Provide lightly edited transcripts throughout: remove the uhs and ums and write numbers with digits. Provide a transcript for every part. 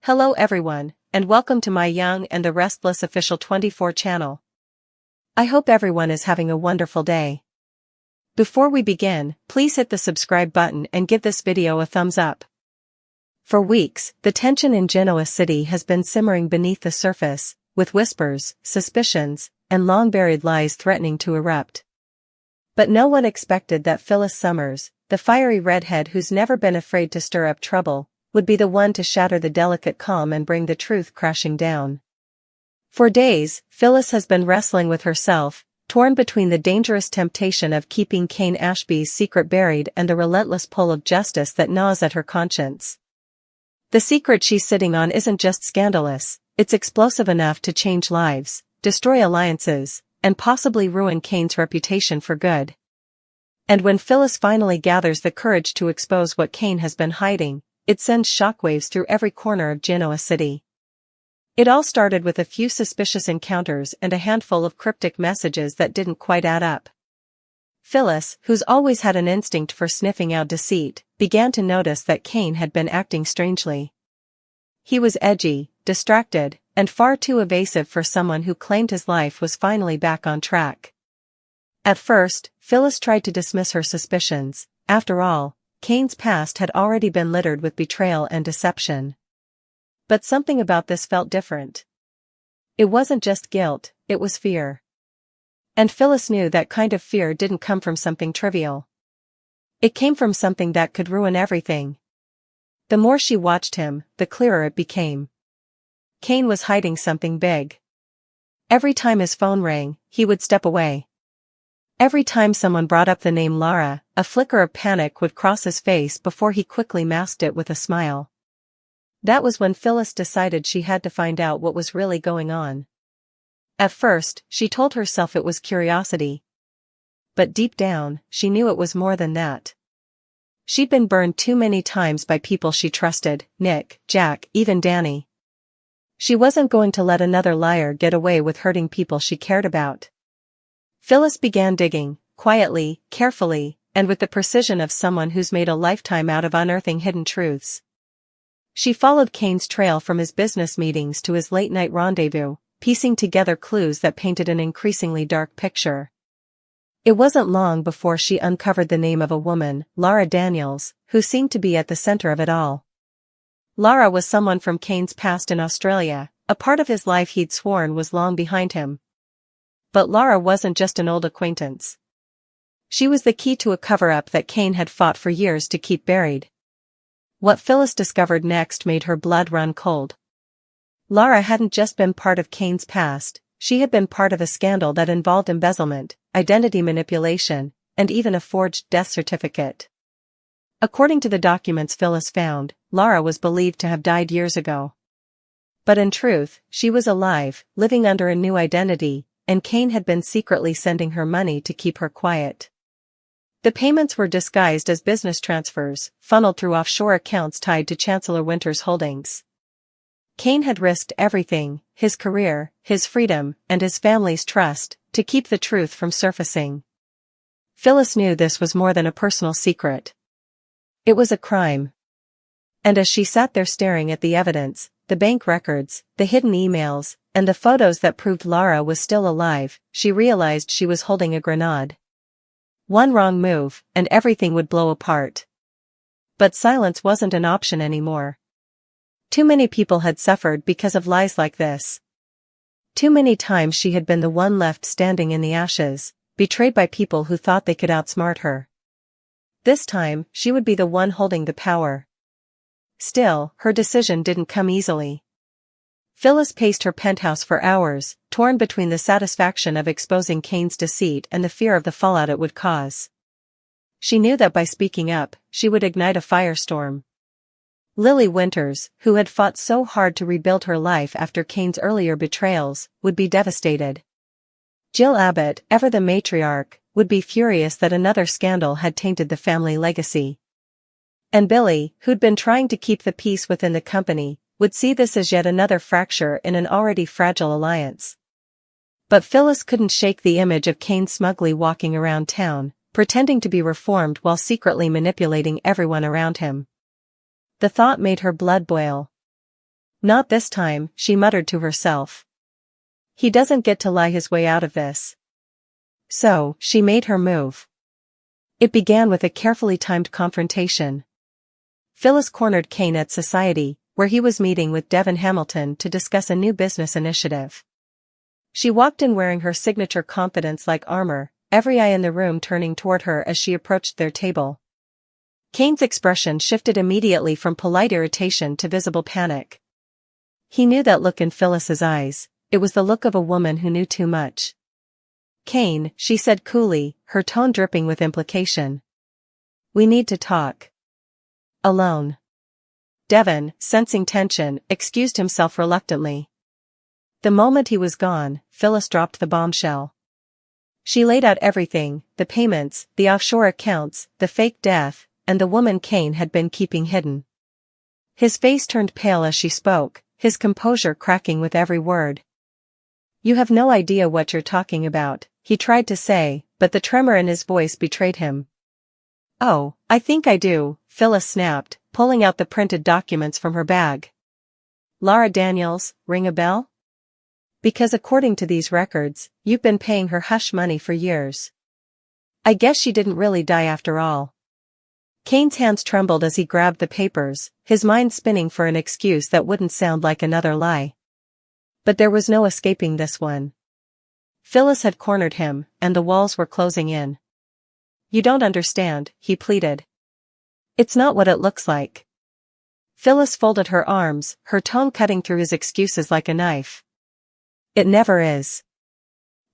Hello everyone, and welcome to my Young and the Restless official 24 channel. I hope everyone is having a wonderful day. Before we begin, please hit the subscribe button and give this video a thumbs up. For weeks, the tension in Genoa city has been simmering beneath the surface, with whispers, suspicions, and long-buried lies threatening to erupt. But no one expected that Phyllis Summers, the fiery redhead who's never been afraid to stir up trouble, would be the one to shatter the delicate calm and bring the truth crashing down. For days, Phyllis has been wrestling with herself, torn between the dangerous temptation of keeping Cain Ashby's secret buried and the relentless pull of justice that gnaws at her conscience. The secret she's sitting on isn't just scandalous, it's explosive enough to change lives, destroy alliances, and possibly ruin Cain's reputation for good. And when Phyllis finally gathers the courage to expose what Cain has been hiding, it sends shockwaves through every corner of Genoa city. It all started with a few suspicious encounters and a handful of cryptic messages that didn't quite add up. Phyllis, who's always had an instinct for sniffing out deceit, began to notice that Cain had been acting strangely. He was edgy, distracted, and far too evasive for someone who claimed his life was finally back on track. At first, Phyllis tried to dismiss her suspicions. After all, Cain's past had already been littered with betrayal and deception. But something about this felt different. It wasn't just guilt, it was fear. And Phyllis knew that kind of fear didn't come from something trivial. It came from something that could ruin everything. The more she watched him, the clearer it became. Cain was hiding something big. Every time his phone rang, he would step away. Every time someone brought up the name Lara, a flicker of panic would cross his face before he quickly masked it with a smile. That was when Phyllis decided she had to find out what was really going on. At first, she told herself it was curiosity. But deep down, she knew it was more than that. She'd been burned too many times by people she trusted, Nick, Jack, even Danny. She wasn't going to let another liar get away with hurting people she cared about. Phyllis began digging, quietly, carefully, and with the precision of someone who's made a lifetime out of unearthing hidden truths. She followed Cain's trail from his business meetings to his late-night rendezvous, piecing together clues that painted an increasingly dark picture. It wasn't long before she uncovered the name of a woman, Lara Daniels, who seemed to be at the center of it all. Lara was someone from Cain's past in Australia, a part of his life he'd sworn was long behind him. But Lara wasn't just an old acquaintance. She was the key to a cover-up that Cain had fought for years to keep buried. What Phyllis discovered next made her blood run cold. Lara hadn't just been part of Cain's past, she had been part of a scandal that involved embezzlement, identity manipulation, and even a forged death certificate. According to the documents Phyllis found, Lara was believed to have died years ago. But in truth, she was alive, living under a new identity, and Cain had been secretly sending her money to keep her quiet. The payments were disguised as business transfers, funneled through offshore accounts tied to Chancellor Winter's holdings. Cain had risked everything, his career, his freedom, and his family's trust, to keep the truth from surfacing. Phyllis knew this was more than a personal secret. It was a crime. And as she sat there staring at the evidence, the bank records, the hidden emails, and the photos that proved Lara was still alive, she realized she was holding a grenade. One wrong move, and everything would blow apart. But silence wasn't an option anymore. Too many people had suffered because of lies like this. Too many times she had been the one left standing in the ashes, betrayed by people who thought they could outsmart her. This time, she would be the one holding the power. Still, her decision didn't come easily. Phyllis paced her penthouse for hours, torn between the satisfaction of exposing Cain's deceit and the fear of the fallout it would cause. She knew that by speaking up, she would ignite a firestorm. Lily Winters, who had fought so hard to rebuild her life after Cain's earlier betrayals, would be devastated. Jill Abbott, ever the matriarch, would be furious that another scandal had tainted the family legacy. And Billy, who'd been trying to keep the peace within the company, would see this as yet another fracture in an already fragile alliance. But Phyllis couldn't shake the image of Cain smugly walking around town, pretending to be reformed while secretly manipulating everyone around him. The thought made her blood boil. Not this time, she muttered to herself. He doesn't get to lie his way out of this. So, she made her move. It began with a carefully timed confrontation. Phyllis cornered Kane at Society, where he was meeting with Devon Hamilton to discuss a new business initiative. She walked in wearing her signature confidence-like armor, every eye in the room turning toward her as she approached their table. Kane's expression shifted immediately from polite irritation to visible panic. He knew that look in Phyllis's eyes. It was the look of a woman who knew too much. Kane, she said coolly, her tone dripping with implication. We need to talk. Alone. Devon, sensing tension, excused himself reluctantly. The moment he was gone, Phyllis dropped the bombshell. She laid out everything, the payments, the offshore accounts, the fake death, and the woman Kane had been keeping hidden. His face turned pale as she spoke, his composure cracking with every word. You have no idea what you're talking about, he tried to say, but the tremor in his voice betrayed him. Oh, I think I do, Phyllis snapped, pulling out the printed documents from her bag. Lara Daniels, ring a bell? Because according to these records, you've been paying her hush money for years. I guess she didn't really die after all. Kane's hands trembled as he grabbed the papers, his mind spinning for an excuse that wouldn't sound like another lie. But there was no escaping this one. Phyllis had cornered him, and the walls were closing in. You don't understand, he pleaded. It's not what it looks like. Phyllis folded her arms, her tone cutting through his excuses like a knife. It never is.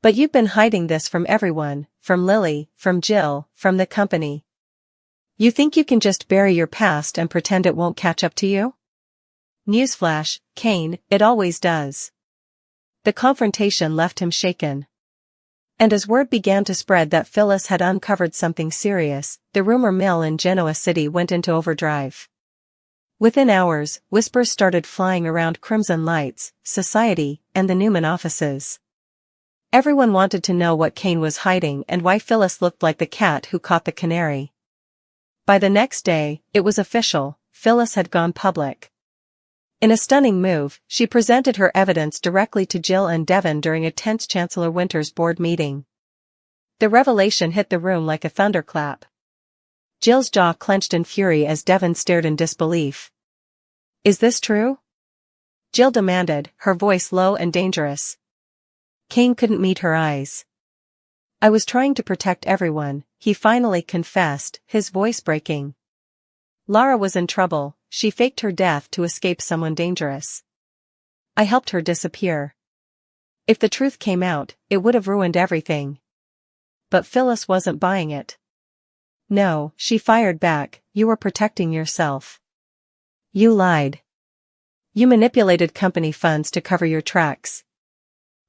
But you've been hiding this from everyone, from Lily, from Jill, from the company. You think you can just bury your past and pretend it won't catch up to you? Newsflash, Kane, it always does. The confrontation left him shaken. And as word began to spread that Phyllis had uncovered something serious, the rumor mill in Genoa City went into overdrive. Within hours, whispers started flying around Crimson Lights, Society, and the Newman offices. Everyone wanted to know what Kane was hiding and why Phyllis looked like the cat who caught the canary. By the next day, it was official, Phyllis had gone public. In a stunning move, she presented her evidence directly to Jill and Devon during a tense Chancellor Winters board meeting. The revelation hit the room like a thunderclap. Jill's jaw clenched in fury as Devon stared in disbelief. Is this true? Jill demanded, her voice low and dangerous. Kane couldn't meet her eyes. I was trying to protect everyone, he finally confessed, his voice breaking. Lara was in trouble, she faked her death to escape someone dangerous. I helped her disappear. If the truth came out, it would have ruined everything. But Phyllis wasn't buying it. No, she fired back, you were protecting yourself. You lied. You manipulated company funds to cover your tracks.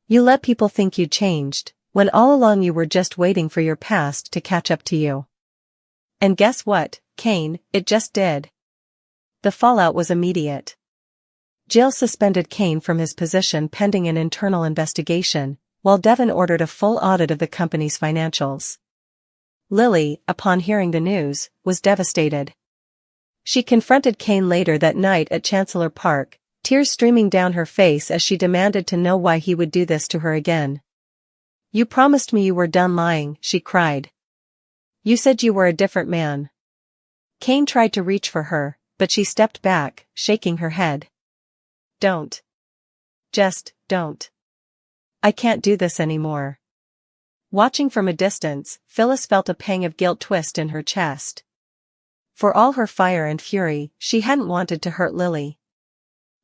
You let people think you changed, when all along you were just waiting for your past to catch up to you. And guess what, Kane, it just did. The fallout was immediate. Jill suspended Kane from his position pending an internal investigation, while Devon ordered a full audit of the company's financials. Lily, upon hearing the news, was devastated. She confronted Kane later that night at Chancellor Park, tears streaming down her face as she demanded to know why he would do this to her again. You promised me you were done lying, she cried. You said you were a different man. Kane tried to reach for her, but she stepped back, shaking her head. Don't. Just, don't. I can't do this anymore. Watching from a distance, Phyllis felt a pang of guilt twist in her chest. For all her fire and fury, she hadn't wanted to hurt Lily.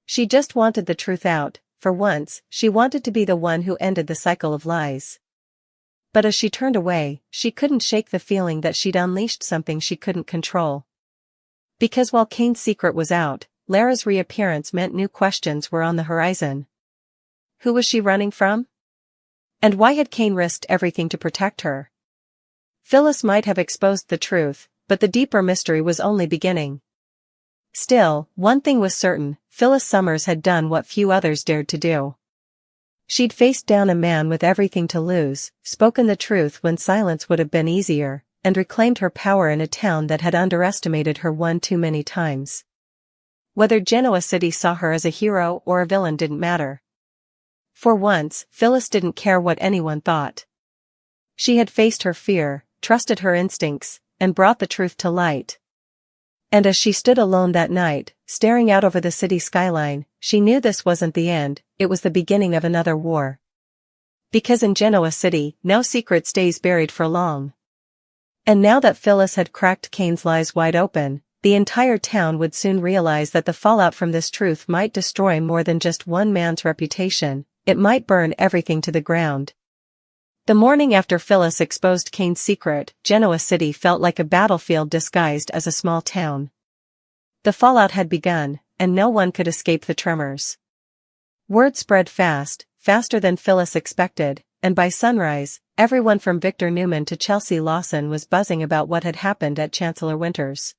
She just wanted the truth out, for once, she wanted to be the one who ended the cycle of lies. But as she turned away, she couldn't shake the feeling that she'd unleashed something she couldn't control. Because while Kane's secret was out, Lara's reappearance meant new questions were on the horizon. Who was she running from? And why had Kane risked everything to protect her? Phyllis might have exposed the truth, but the deeper mystery was only beginning. Still, one thing was certain, Phyllis Summers had done what few others dared to do. She'd faced down a man with everything to lose, spoken the truth when silence would have been easier, and reclaimed her power in a town that had underestimated her one too many times. Whether Genoa City saw her as a hero or a villain didn't matter. For once, Phyllis didn't care what anyone thought. She had faced her fear, trusted her instincts, and brought the truth to light. And as she stood alone that night, staring out over the city skyline, she knew this wasn't the end, it was the beginning of another war. Because in Genoa City, no secret stays buried for long. And now that Phyllis had cracked Kane's lies wide open, the entire town would soon realize that the fallout from this truth might destroy more than just one man's reputation, it might burn everything to the ground. The morning after Phyllis exposed Kane's secret, Genoa City felt like a battlefield disguised as a small town. The fallout had begun, and no one could escape the tremors. Word spread fast, faster than Phyllis expected, and by sunrise, everyone from Victor Newman to Chelsea Lawson was buzzing about what had happened at Chancellor Winter's.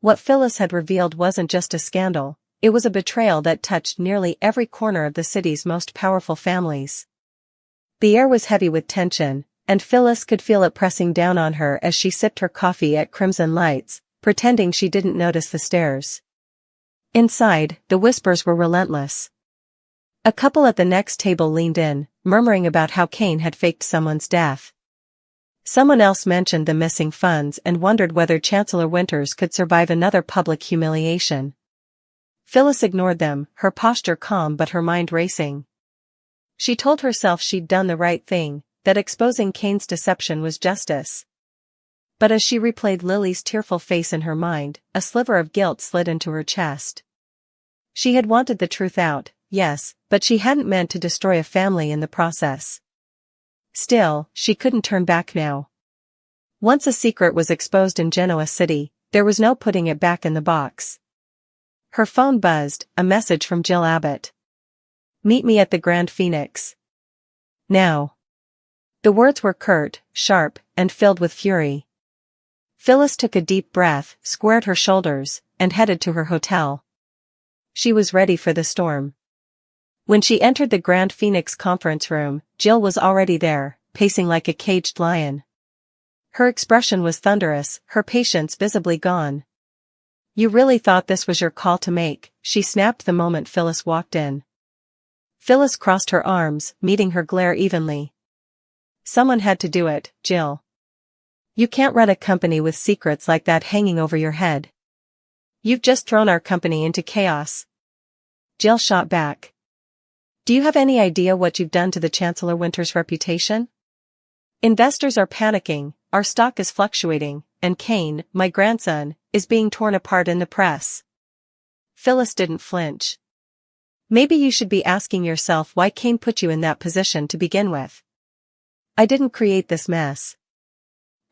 What Phyllis had revealed wasn't just a scandal, it was a betrayal that touched nearly every corner of the city's most powerful families. The air was heavy with tension, and Phyllis could feel it pressing down on her as she sipped her coffee at Crimson Lights, pretending she didn't notice the stares. Inside, the whispers were relentless. A couple at the next table leaned in, murmuring about how Kane had faked someone's death. Someone else mentioned the missing funds and wondered whether Chancellor Winters could survive another public humiliation. Phyllis ignored them, her posture calm but her mind racing. She told herself she'd done the right thing, that exposing Kane's deception was justice. But as she replayed Lily's tearful face in her mind, a sliver of guilt slid into her chest. She had wanted the truth out, yes, but she hadn't meant to destroy a family in the process. Still, she couldn't turn back now. Once a secret was exposed in Genoa City, there was no putting it back in the box. Her phone buzzed, a message from Jill Abbott. "Meet me at the Grand Phoenix. Now." The words were curt, sharp, and filled with fury. Phyllis took a deep breath, squared her shoulders, and headed to her hotel. She was ready for the storm. When she entered the Grand Phoenix conference room, Jill was already there, pacing like a caged lion. Her expression was thunderous, her patience visibly gone. "You really thought this was your call to make," she snapped the moment Phyllis walked in. Phyllis crossed her arms, meeting her glare evenly. "Someone had to do it, Jill. You can't run a company with secrets like that hanging over your head. You've just thrown our company into chaos." Jill shot back. "Do you have any idea what you've done to the Chancellor Winter's reputation? Investors are panicking, our stock is fluctuating, and Kane, my grandson, is being torn apart in the press." Phyllis didn't flinch. "Maybe you should be asking yourself why Kane put you in that position to begin with. I didn't create this mess.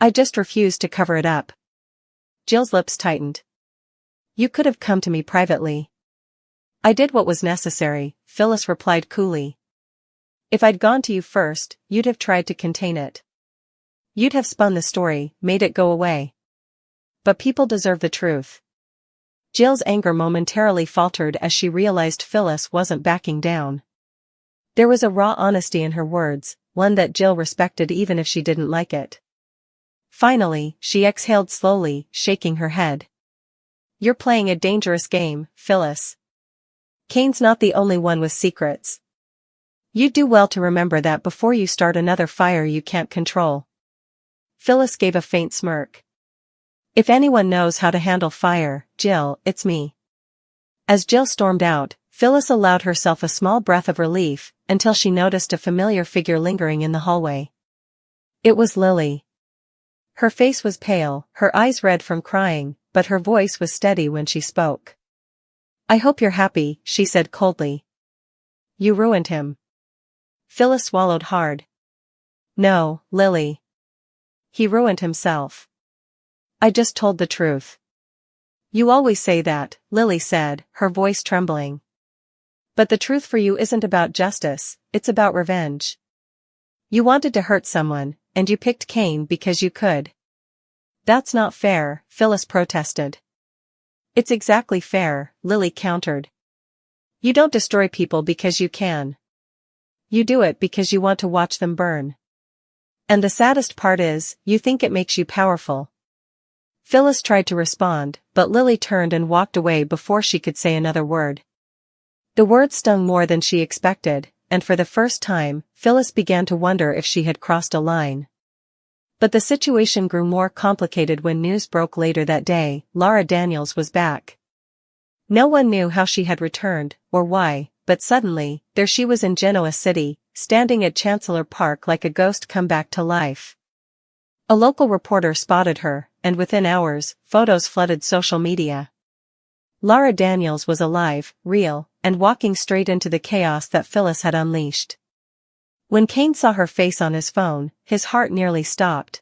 I just refused to cover it up." Jill's lips tightened. "You could have come to me privately." "I did what was necessary," Phyllis replied coolly. "If I'd gone to you first, you'd have tried to contain it. You'd have spun the story, made it go away. But people deserve the truth." Jill's anger momentarily faltered as she realized Phyllis wasn't backing down. There was a raw honesty in her words, one that Jill respected even if she didn't like it. Finally, she exhaled slowly, shaking her head. "You're playing a dangerous game, Phyllis. Kane's not the only one with secrets. You'd do well to remember that before you start another fire you can't control." Phyllis gave a faint smirk. "If anyone knows how to handle fire, Jill, it's me." As Jill stormed out, Phyllis allowed herself a small breath of relief, until she noticed a familiar figure lingering in the hallway. It was Lily. Her face was pale, her eyes red from crying, but her voice was steady when she spoke. "I hope you're happy," she said coldly. "You ruined him." Phyllis swallowed hard. "No, Lily. He ruined himself. I just told the truth." "You always say that," Lily said, her voice trembling. "But the truth for you isn't about justice, it's about revenge. You wanted to hurt someone, and you picked Kane because you could." "That's not fair," Phyllis protested. "It's exactly fair," Lily countered. "You don't destroy people because you can. You do it because you want to watch them burn. And the saddest part is, you think it makes you powerful." Phyllis tried to respond, but Lily turned and walked away before she could say another word. The words stung more than she expected, and for the first time, Phyllis began to wonder if she had crossed a line. But the situation grew more complicated when news broke later that day. Lara Daniels was back. No one knew how she had returned, or why, but suddenly, there she was in Genoa City, standing at Chancellor Park like a ghost come back to life. A local reporter spotted her, and within hours, photos flooded social media. Lara Daniels was alive, real, and walking straight into the chaos that Phyllis had unleashed. When Kane saw her face on his phone, his heart nearly stopped.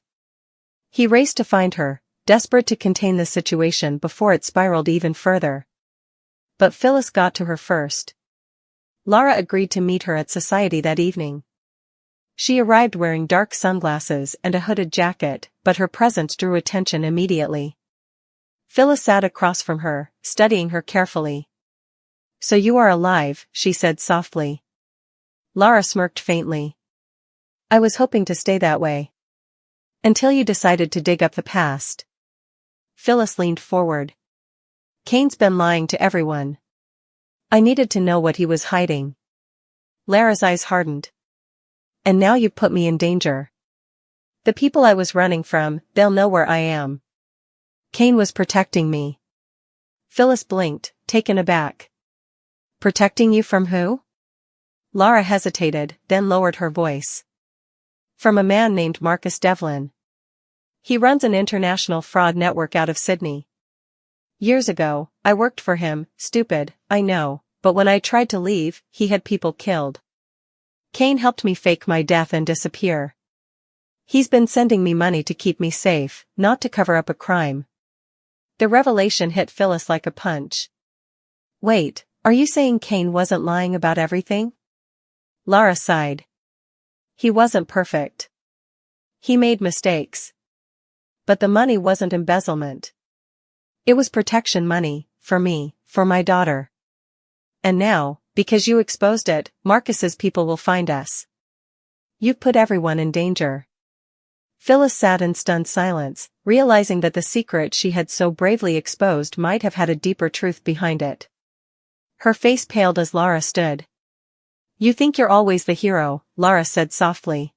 He raced to find her, desperate to contain the situation before it spiraled even further. But Phyllis got to her first. Lara agreed to meet her at society that evening. She arrived wearing dark sunglasses and a hooded jacket, but her presence drew attention immediately. Phyllis sat across from her, studying her carefully. "So you are alive," she said softly. Lara smirked faintly. "I was hoping to stay that way. Until you decided to dig up the past." Phyllis leaned forward. "Kane's been lying to everyone. I needed to know what he was hiding." Lara's eyes hardened. "And now you've put me in danger. The people I was running from, they'll know where I am." "Kane was protecting me." Phyllis blinked, taken aback. "Protecting you from who?" Lara hesitated, then lowered her voice. "From a man named Marcus Devlin. He runs an international fraud network out of Sydney. Years ago, I worked for him. Stupid, I know, but when I tried to leave, he had people killed. Kane helped me fake my death and disappear. He's been sending me money to keep me safe, not to cover up a crime." The revelation hit Phyllis like a punch. "Wait, are you saying Kane wasn't lying about everything?" Lara sighed. "He wasn't perfect. He made mistakes. But the money wasn't embezzlement. It was protection money, for me, for my daughter. And now, because you exposed it, Marcus's people will find us. You've put everyone in danger." Phyllis sat in stunned silence, realizing that the secret she had so bravely exposed might have had a deeper truth behind it. Her face paled as Lara stood. "You think you're always the hero," Lara said softly.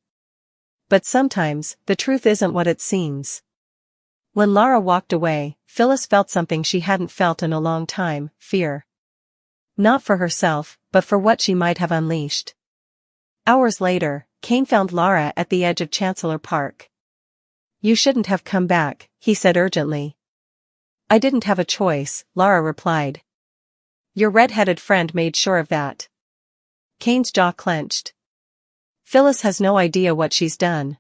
"But sometimes, the truth isn't what it seems." When Lara walked away, Phyllis felt something she hadn't felt in a long time: fear. Not for herself, but for what she might have unleashed. Hours later, Kane found Lara at the edge of Chancellor Park. "You shouldn't have come back," he said urgently. "I didn't have a choice," Lara replied. "Your red-headed friend made sure of that." Kane's jaw clenched. "Phyllis has no idea what she's done.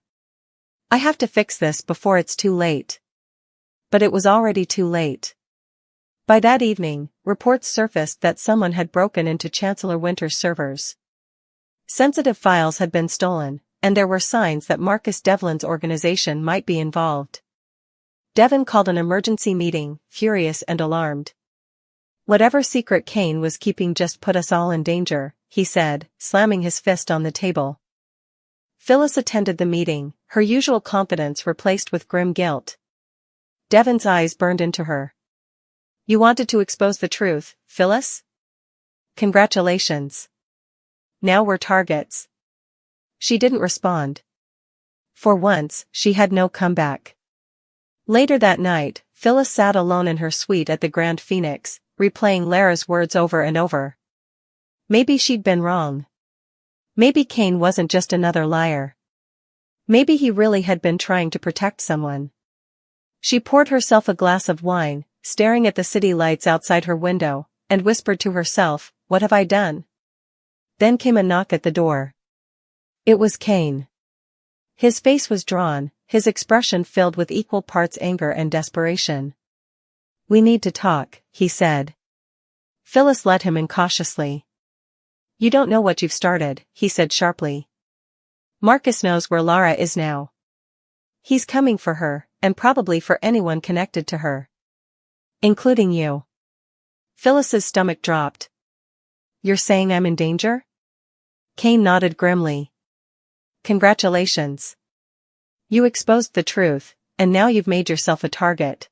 I have to fix this before it's too late." But it was already too late. By that evening, reports surfaced that someone had broken into Chancellor Winter's servers. Sensitive files had been stolen, and there were signs that Marcus Devlin's organization might be involved. Devlin called an emergency meeting, furious and alarmed. "Whatever secret Kane was keeping just put us all in danger," he said, slamming his fist on the table. Phyllis attended the meeting, her usual confidence replaced with grim guilt. Devon's eyes burned into her. "You wanted to expose the truth, Phyllis? Congratulations. Now we're targets." She didn't respond. For once, she had no comeback. Later that night, Phyllis sat alone in her suite at the Grand Phoenix, replaying Lara's words over and over. Maybe she'd been wrong. Maybe Kane wasn't just another liar. Maybe he really had been trying to protect someone. She poured herself a glass of wine, staring at the city lights outside her window, and whispered to herself, "What have I done?" Then came a knock at the door. It was Kane. His face was drawn, his expression filled with equal parts anger and desperation. "We need to talk," he said. Phyllis let him in cautiously. "You don't know what you've started," he said sharply. "Marcus knows where Lara is now. He's coming for her, and probably for anyone connected to her. Including you." Phyllis's stomach dropped. "You're saying I'm in danger?" Kane nodded grimly. "Congratulations. You exposed the truth, and now you've made yourself a target."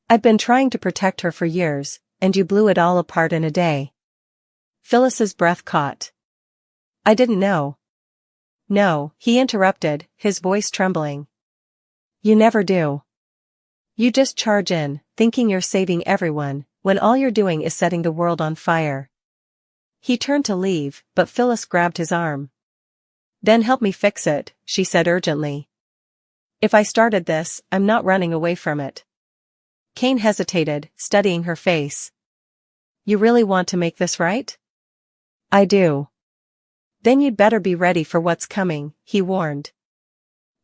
I've been trying to protect her for years, and you blew it all apart in a day. Phyllis's breath caught. I didn't know. No, he interrupted, his voice trembling. You never do. You just charge in, thinking you're saving everyone, when all you're doing is setting the world on fire. He turned to leave, but Phyllis grabbed his arm. Then help me fix it, she said urgently. If I started this, I'm not running away from it. Kane hesitated, studying her face. You really want to make this right? I do. Then you'd better be ready for what's coming, he warned.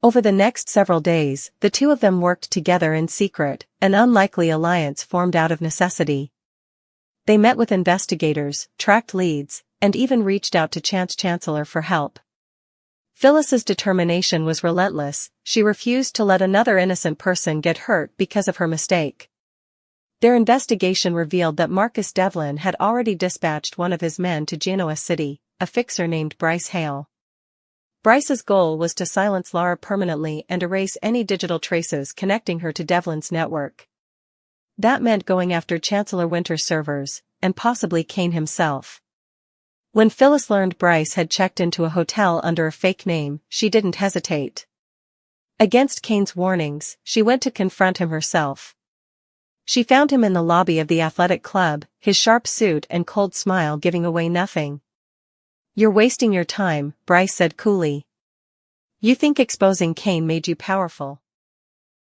Over the next several days, the two of them worked together in secret, an unlikely alliance formed out of necessity. They met with investigators, tracked leads, and even reached out to Chancellor for help. Phyllis's determination was relentless, she refused to let another innocent person get hurt because of her mistake. Their investigation revealed that Marcus Devlin had already dispatched one of his men to Genoa City, a fixer named Bryce Hale. Bryce's goal was to silence Lara permanently and erase any digital traces connecting her to Devlin's network. That meant going after Chancellor Winter's servers, and possibly Kane himself. When Phyllis learned Bryce had checked into a hotel under a fake name, she didn't hesitate. Against Kane's warnings, she went to confront him herself. She found him in the lobby of the athletic club, his sharp suit and cold smile giving away nothing. You're wasting your time, Bryce said coolly. You think exposing Kane made you powerful.